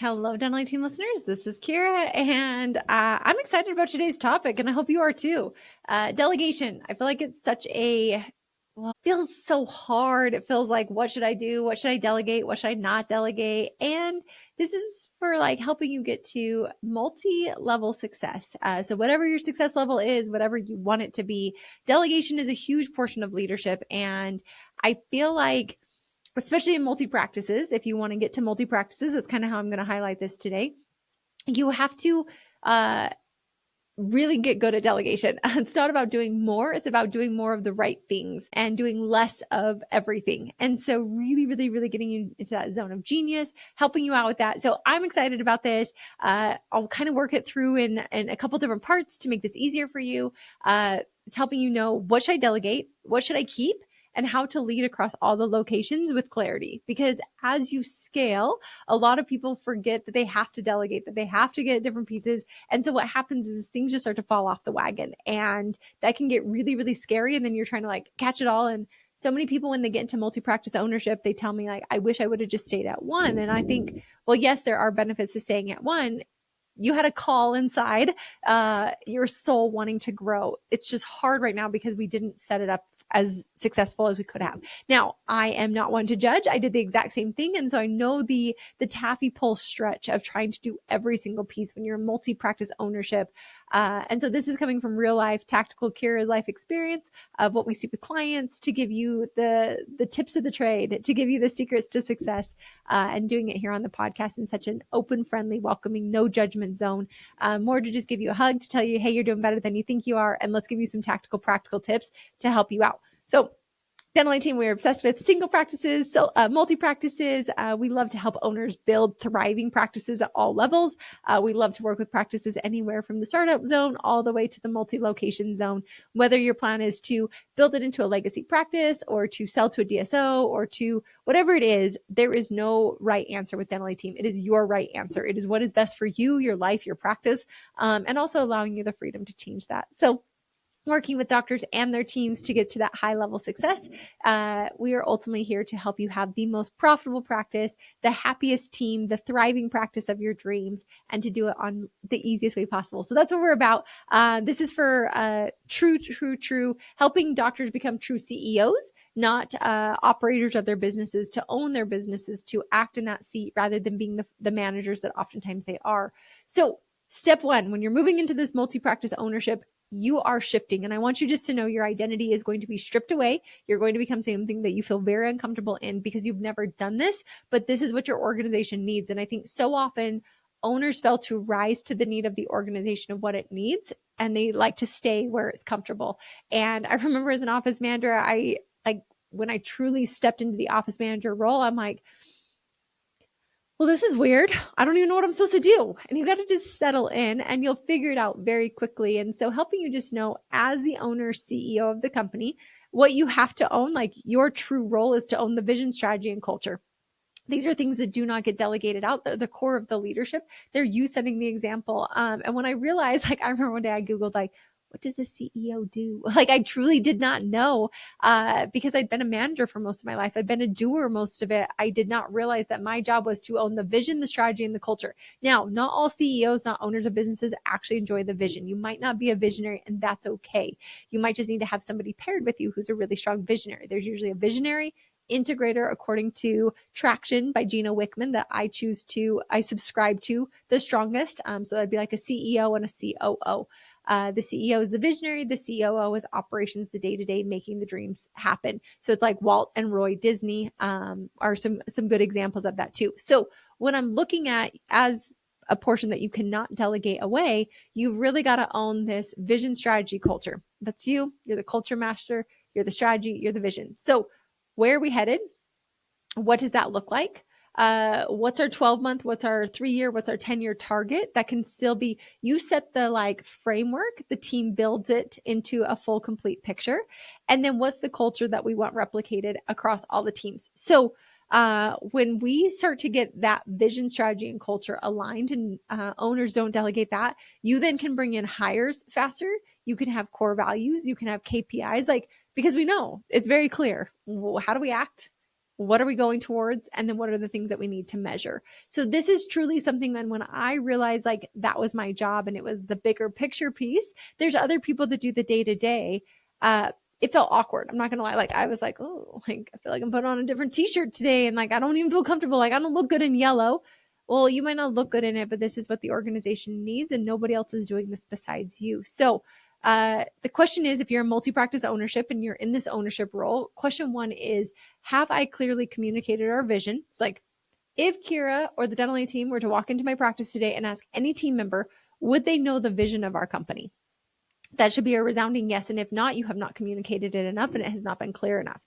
Hello, Delegating listeners. This is Kiera, and I'm excited about today's topic, and I hope you are too. Delegation. I feel like it's feels so hard. It feels like, what should I do? What should I delegate? What should I not delegate? And this is for like helping you get to multi-level success. So whatever your success level is, whatever you want it to be, delegation is a huge portion of leadership. And I feel like, especially in multi-practices, if you want to get to multi-practices, that's kind of how I'm going to highlight this today. You have to uh, really get good at delegation. It's not about doing more. It's about doing more of the right things and doing less of everything. And so really, really, really getting you into that zone of genius, helping you out with that. So I'm excited about this. I'll kind of work it through in a couple different parts to make this easier for you. It's helping you know, what should I delegate? What should I keep? And how to lead across all the locations with clarity. Because as you scale, a lot of people forget that they have to delegate, that they have to get different pieces. And so what happens is things just start to fall off the wagon, and that can get really, really scary. And then you're trying to like catch it all. And so many people, when they get into multi-practice ownership, they tell me like, I wish I would have just stayed at one. And I think, well, yes, there are benefits to staying at one. You had a call inside, your soul wanting to grow. It's just hard right now because we didn't set it up as successful as we could have. Now, I am not one to judge. I did the exact same thing. And so I know the taffy pull stretch of trying to do every single piece when you're multi-practice ownership. And so this is coming from real life, tactical Kiera's life experience of what we see with clients, to give you the tips of the trade, to give you the secrets to success, and doing it here on the podcast in such an open, friendly, welcoming, no judgment zone. More to just give you a hug, to tell you, hey, you're doing better than you think you are. And let's give you some tactical, practical tips to help you out. So Delegating, we're obsessed with single practices, so multi-practices. We love to help owners build thriving practices at all levels. We love to work with practices anywhere from the startup zone all the way to the multi-location zone. Whether your plan is to build it into a legacy practice, or to sell to a DSO, or to whatever it is, there is no right answer with Delegating. It is your right answer. It is what is best for you, your life, your practice, and also allowing you the freedom to change that. So working with doctors and their teams to get to that high level success. We are ultimately here to help you have the most profitable practice, the happiest team, the thriving practice of your dreams, and to do it on the easiest way possible. So that's what we're about. This is for true helping doctors become true CEOs, not operators of their businesses, to own their businesses, to act in that seat rather than being the managers that oftentimes they are. So step one, when you're moving into this multi-practice ownership, you are shifting. And I want you just to know your identity is going to be stripped away. You're going to become something that you feel very uncomfortable in because you've never done this, but this is what your organization needs. And I think so often owners fail to rise to the need of the organization of what it needs, and they like to stay where it's comfortable. And I remember as an office manager, when I truly stepped into the office manager role, I'm like, well, this is weird. I don't even know what I'm supposed to do. And you got to just settle in, and you'll figure it out very quickly. And so helping you just know, as the owner, CEO of the company, what you have to own, like your true role is to own the vision, strategy, and culture. These are things that do not get delegated out. They're the core of the leadership. They're you setting the example. And when I realized, like, I remember one day I Googled, like, what does a CEO do? Like, I truly did not know, because I'd been a manager for most of my life. I'd been a doer most of it. I did not realize that my job was to own the vision, the strategy, and the culture. Now, not all CEOs, not owners of businesses actually enjoy the vision. You might not be a visionary, and that's okay. You might just need to have somebody paired with you who's a really strong visionary. There's usually a visionary integrator, according to Traction by Gino Wickman, that I subscribe to the strongest. So that'd be like a CEO and a COO. The CEO is the visionary. The COO is operations, the day-to-day, making the dreams happen. So it's like Walt and Roy Disney are some good examples of that too. So when I'm looking at as a portion that you cannot delegate away, you've really got to own this vision, strategy, culture. That's you. You're the culture master. You're the strategy. You're the vision. So where are we headed? What does that look like? What's our 12-month, what's our 3-year, what's our 10-year target? That can still be, you set the like framework, the team builds it into a full, complete picture. And then what's the culture that we want replicated across all the teams? So when we start to get that vision, strategy, and culture aligned, and owners don't delegate that, you then can bring in hires faster. You can have core values. You can have KPIs, like, because we know it's very clear. How do we act? what are we going towards, and then what are the things that we need to measure. So this is truly something that when I realized like that was my job and it was the bigger picture piece, there's other people that do the day to day. It felt awkward. I'm not gonna lie. Like I was like, oh, like I feel like I'm putting on a different t-shirt today, and like I don't even feel comfortable. Like I don't look good in yellow. Well, you might not look good in it, but this is what the organization needs, and nobody else is doing this besides you. So the question is, if you're in multi-practice ownership and you're in this ownership role, question one is, have I clearly communicated our vision? It's like, if Kiera or the dental team were to walk into my practice today and ask any team member, would they know the vision of our company? That should be a resounding yes. And if not, you have not communicated it enough and it has not been clear enough.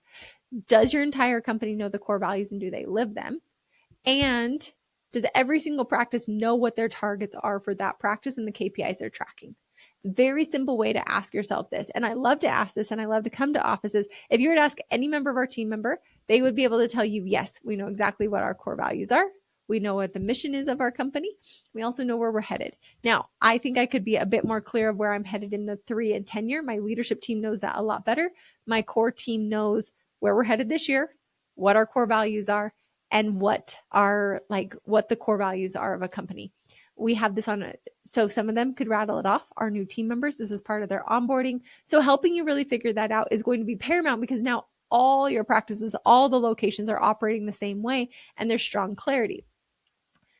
Does your entire company know the core values and do they live them? And does every single practice know what their targets are for that practice and the KPIs they're tracking? It's a very simple way to ask yourself this. And I love to ask this, and I love to come to offices. If you were to ask any member of our team member, they would be able to tell you, yes, we know exactly what our core values are. We know what the mission is of our company. We also know where we're headed. Now, I think I could be a bit more clear of where I'm headed in the 3 and 10 year. My leadership team knows that a lot better. My core team knows where we're headed this year, what our core values are, and what the core values are of a company. We have this on it. So some of them could rattle it off. Our new team members, this is part of their onboarding. So helping you really figure that out is going to be paramount, because now all your practices, all the locations are operating the same way and there's strong clarity.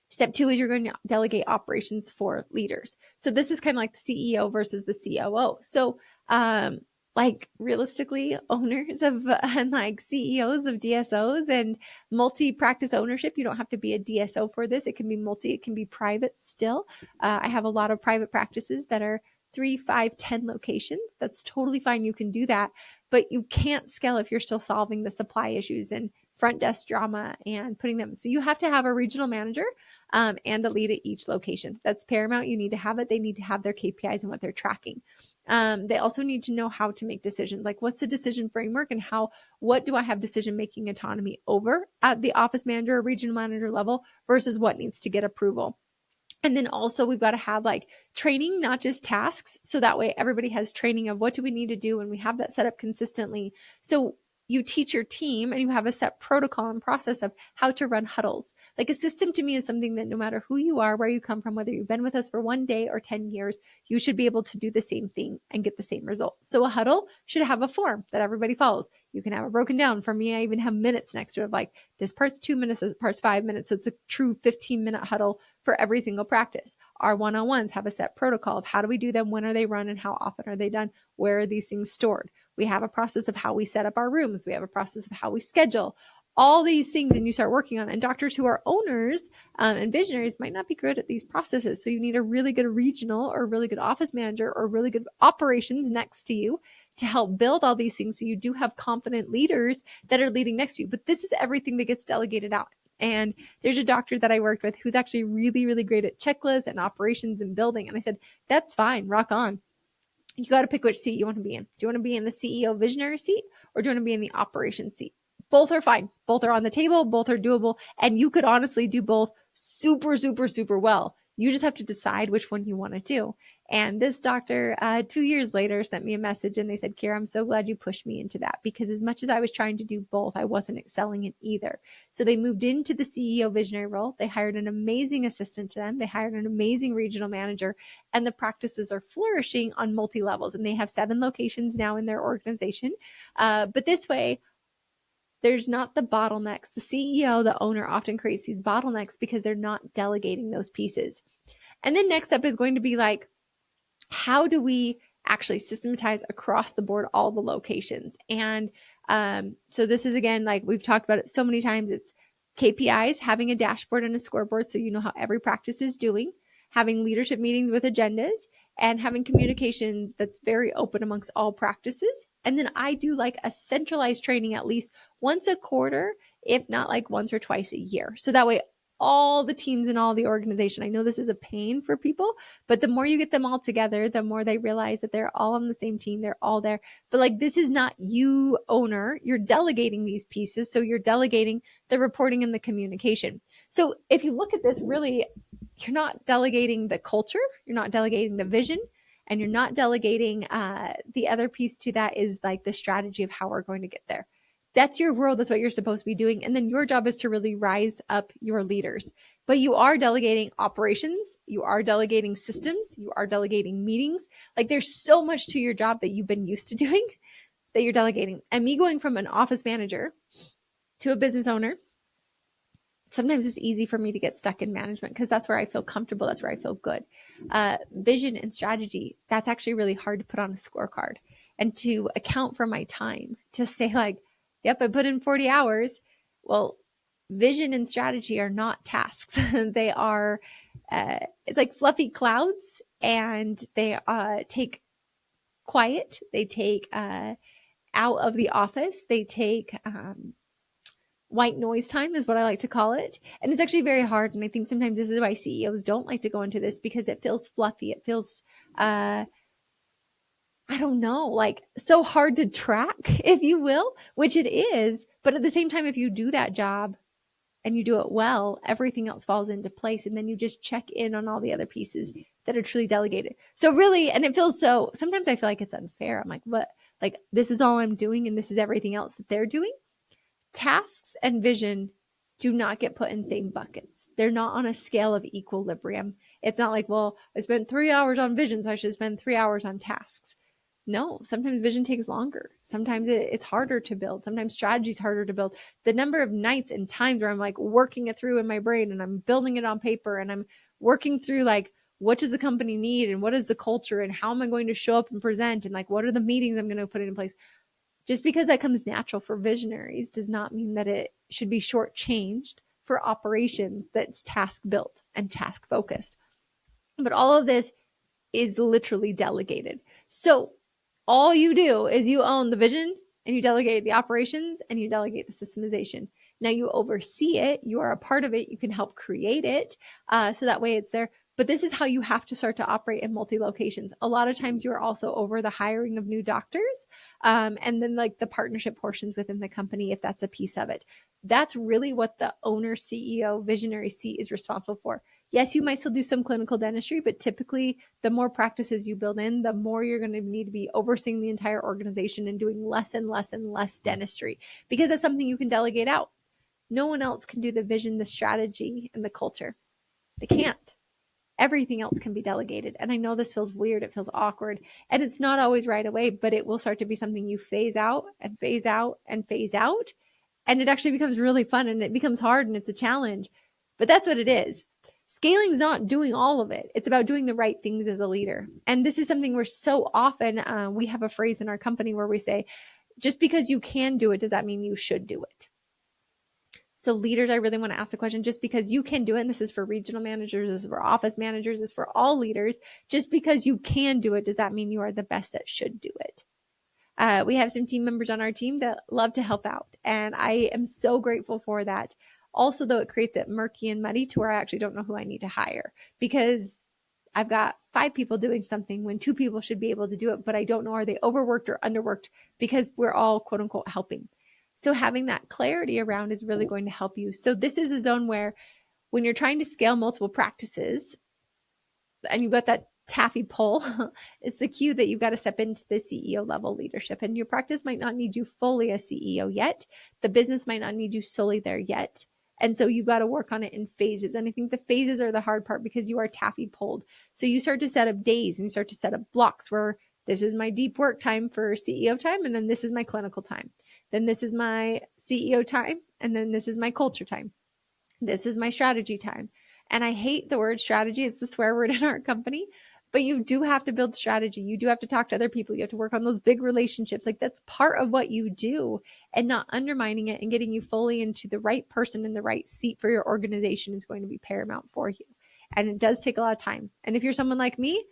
Step 2 is you're going to delegate operations for leaders. So this is kind of like the CEO versus the COO. So like realistically, owners of and like CEOs of DSOs and multi-practice ownership, you don't have to be a DSO for this. It can be it can be private still. I have a lot of private practices that are 3, 5, 10 locations. That's totally fine. You can do that, but you can't scale if you're still solving the supply issues and front desk drama and putting them. So you have to have a regional manager and a lead at each location. That's paramount. You need to have it. They need to have their KPIs and what they're tracking. They also need to know how to make decisions. Like, what's the decision framework and what do I have decision-making autonomy over at the office manager or regional manager level versus what needs to get approval. And then also we've got to have like training, not just tasks. So that way everybody has training of what do we need to do, and we have that set up consistently. So you teach your team and you have a set protocol and process of how to run huddles. Like a system to me is something that no matter who you are, where you come from, whether you've been with us for 1 day or 10 years, you should be able to do the same thing and get the same result. So a huddle should have a form that everybody follows. You can have it broken down. For me, I even have minutes next to it, like this part's 2 minutes, this part's 5 minutes. So it's a true 15-minute huddle for every single practice. Our one-on-ones have a set protocol of how do we do them, when are they run, and how often are they done, where are these things stored. We have a process of how we set up our rooms. We have a process of how we schedule all these things, and you start working on it. And doctors who are owners and visionaries might not be good at these processes. So you need a really good regional or really good office manager or really good operations next to you to help build all these things, so you do have confident leaders that are leading next to you. But this is everything that gets delegated out. And there's a doctor that I worked with who's actually really, really great at checklists and operations and building. And I said, that's fine, rock on. You got to pick which seat you want to be in. Do you want to be in the CEO visionary seat, or do you want to be in the operations seat? Both are fine. Both are on the table. Both are doable. And you could honestly do both super, super, super well. You just have to decide which one you want to do. And this doctor, 2 years later, sent me a message and they said, Kiera, I'm so glad you pushed me into that, because as much as I was trying to do both, I wasn't excelling in either. So they moved into the CEO visionary role. They hired an amazing assistant to them. They hired an amazing regional manager, and the practices are flourishing on multi-levels. And they have 7 locations now in their organization. But this way, there's not the bottlenecks. The CEO, the owner, often creates these bottlenecks because they're not delegating those pieces. And then next up is going to be like, how do we actually systematize across the board all the locations? And so this is, again, like we've talked about it so many times, it's KPIs, having a dashboard and a scoreboard so you know how every practice is doing, having leadership meetings with agendas, and having communication that's very open amongst all practices. And then I do like a centralized training at least once a quarter, if not like once or twice a year. So that way all the teams in all the organization, I know this is a pain for people, but the more you get them all together, the more they realize that they're all on the same team. They're all there. But like, this is not you, owner. You're delegating these pieces. So you're delegating the reporting and the communication. So if you look at this, really, you're not delegating the culture. You're not delegating the vision. And you're not delegating the other piece to that is like the strategy of how we're going to get there. That's your world. That's what you're supposed to be doing. And then your job is to really rise up your leaders. But you are delegating operations, you are delegating systems, you are delegating meetings. Like there's so much to your job that you've been used to doing that you're delegating. And me going from an office manager to a business owner, sometimes it's easy for me to get stuck in management because that's where I feel comfortable. That's where I feel good. Vision and strategy, that's actually really hard to put on a scorecard and to account for my time, to say like, yep, I put in 40 hours. Well, vision and strategy are not tasks. They are, it's like fluffy clouds, and they take quiet. They take out of the office. They take white noise time is what I like to call it. And it's actually very hard. And I think sometimes this is why CEOs don't like to go into this, because it feels fluffy. It feels, I don't know, like so hard to track, if you will, which it is. But at the same time, if you do that job and you do it well, everything else falls into place. And then you just check in on all the other pieces that are truly delegated. So really, and it feels so, sometimes I feel like it's unfair. I'm like, what? Like, this is all I'm doing and this is everything else that they're doing. Tasks and vision do not get put in same buckets. They're not on a scale of equilibrium. It's not like, well, I spent 3 hours on vision, so I should spend 3 hours on tasks. No, sometimes vision takes longer. Sometimes it's harder to build. Sometimes strategy is harder to build. The number of nights and times where I'm like working it through in my brain and I'm building it on paper and I'm working through like, what does the company need and what is the culture and how am I going to show up and present and like, what are the meetings I'm going to put in place? Just because that comes natural for visionaries does not mean that it should be shortchanged for operations that's task built and task focused. But all of this is literally delegated. So all you do is you own the vision and you delegate the operations and you delegate the systemization. Now you oversee it. You are a part of it. You can help create it. So that way it's there. But this is how you have to start to operate in multi-locations. A lot of times you are also over the hiring of new doctors, and then like the partnership portions within the company, if that's a piece of it. That's really what the owner, CEO, visionary seat is responsible for. Yes, you might still do some clinical dentistry, but typically the more practices you build in, the more you're going to need to be overseeing the entire organization and doing less and less and less dentistry, because that's something you can delegate out. No one else can do the vision, the strategy, and the culture. They can't. Everything else can be delegated. And I know this feels weird. It feels awkward. And it's not always right away, but it will start to be something you phase out and phase out and phase out. And it actually becomes really fun and it becomes hard and it's a challenge. But that's what it is. Scaling is not doing all of it. It's about doing the right things as a leader. And this is something where so often we have a phrase in our company where we say, just because you can do it, does that mean you should do it? So leaders, I really want to ask the question, just because you can do it, and this is for regional managers, this is for office managers, this is for all leaders, just because you can do it, does that mean you are the best that should do it? We have some team members on our team that love to help out, and I am so grateful for that. Also, though, it creates it murky and muddy to where I actually don't know who I need to hire, because I've got 5 people doing something when 2 people should be able to do it, but I don't know, are they overworked or underworked, because we're all quote unquote helping. So having that clarity around is really going to help you. So this is a zone where when you're trying to scale multiple practices and you've got that taffy pull, it's the cue that you've got to step into the CEO level leadership. And your practice might not need you fully as CEO yet. The business might not need you solely there yet. And so you've got to work on it in phases. And I think the phases are the hard part because you are taffy pulled. So you start to set up days and you start to set up blocks where this is my deep work time for CEO time. And then this is my clinical time. Then this is my CEO time. And then this is my culture time. This is my strategy time. And I hate the word strategy. It's the swear word in our company. But you do have to build strategy. You do have to talk to other people. You have to work on those big relationships. Like that's part of what you do, and not undermining it and getting you fully into the right person in the right seat for your organization is going to be paramount for you. And it does take a lot of time. And if you're someone like me,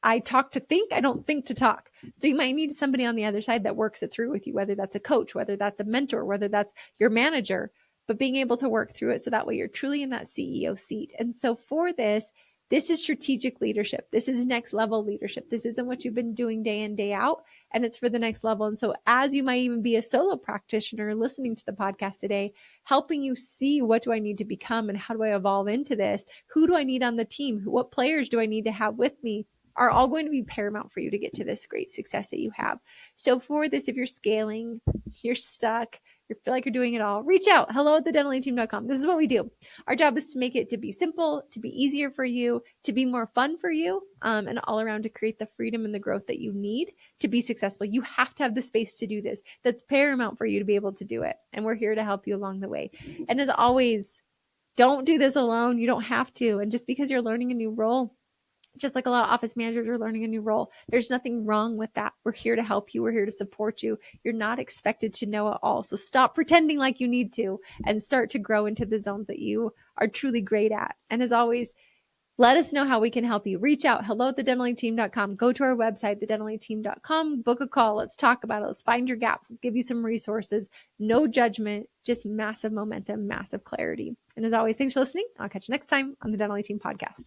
I talk to think, I don't think to talk. So you might need somebody on the other side that works it through with you, whether that's a coach, whether that's a mentor, whether that's your manager, but being able to work through it so that way you're truly in that CEO seat. And so for this is strategic leadership. This is next level leadership. This isn't what you've been doing day in, day out, and it's for the next level. And so as you might even be a solo practitioner listening to the podcast today, helping you see, what do I need to become and how do I evolve into this? Who do I need on the team? What players do I need to have with me? Are all going to be paramount for you to get to this great success that you have. So for this, if you're scaling, you're stuck, you feel like you're doing it all, reach out. hello@thedelegating.com. This is what we do. Our job is to make it to be simple, to be easier for you, to be more fun for you, and all around to create the freedom and the growth that you need to be successful. You have to have the space to do this. That's paramount for you to be able to do it. And we're here to help you along the way. And as always, don't do this alone. You don't have to. And just because you're learning a new role, just like a lot of office managers are learning a new role, there's nothing wrong with that. We're here to help you. We're here to support you. You're not expected to know it all. So stop pretending like you need to and start to grow into the zones that you are truly great at. And as always, let us know how we can help you. Reach out, hello@thedelegating.com. Go to our website, thedelegating.com, book a call. Let's talk about it. Let's find your gaps. Let's give you some resources. No judgment, just massive momentum, massive clarity. And as always, thanks for listening. I'll catch you next time on the Delegating podcast.